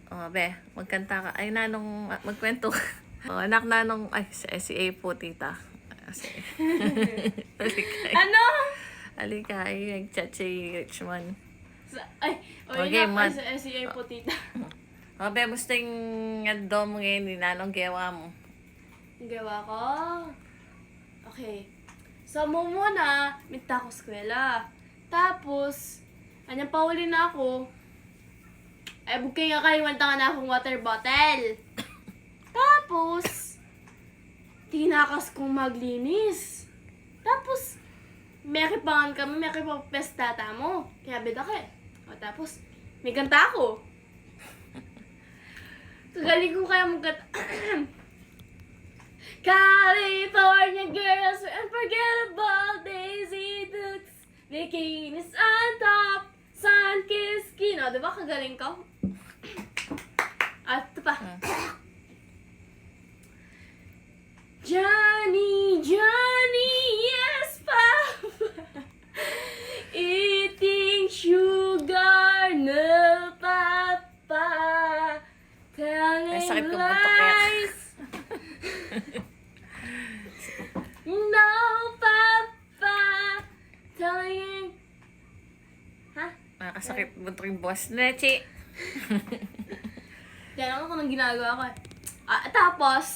Oh, be, magkanta ka. Ay, nanong, magkwento ka. Oh, anak nanong, ay, si A po, tita. Halika. Ano? Halika, ay, nag-chat si Richmond. Ay, Okay, yun na. man. Ay, si po, tita. Oh, be, gusto yung ando mo ngayon, ni nanong gawa mo. Ang gawa ko? Okay. So, muna, minta ko eskwela. Tapos, anyang pauli na ako. Ay, bukay nga kayo, wanta nga na akong water bottle. Tapos, tinakas kong maglinis. Tapos, may kipangan kami, may kipapestata mo. Kaya beda ka eh. O, tapos, may kanta ako. Galing ko kaya magkanta. California girls, unforgettable Daisy Dukes, bikinis on top, sun-kissed skin. O, diba kagaling ko? At ito pa. Johnny, Johnny, yes, Papa. Eating sugar, no, Papa. Ay, sakit Telling ko butok kaya. lies. No, Papa. Telling... Ha? Nakakasakit buntok yung boss. Nechi. Yan ako nang ginagawa ko. Tapos...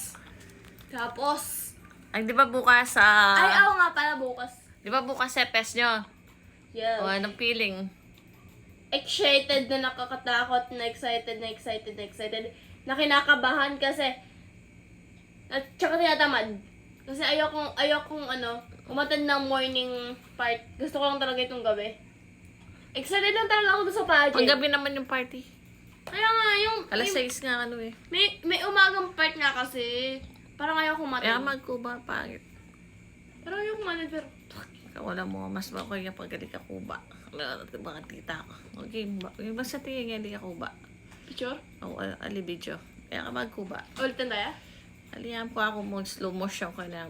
Ay, di ba bukas Ay, ako nga pala bukas. Di ba bukas sepes nyo? Yeah. O, anong feeling? Excited na nakakatakot, na excited, na kinakabahan kasi at tsaka tinatamad. Kasi ayokong umattend ng morning part. Gusto ko lang talaga itong gabi. Excited lang talaga ako doon sa pageant. Panggabi naman yung party. Kaya nga, yung... Alas 6 nga ano eh. May umagang part nga kasi. Parang ayoko Kaya umattend. magkuba, pangit. Parang ayoko umattend, pero... Wala mo, mas ba ko yung pagaling ka kuba. Baka tita ko. Okay, basta tingin nga hindi ka kuba. Picture? O, ali video. Kaya ka magkuba. Ulitin tayo? Alihan po ako mo slow motion ko na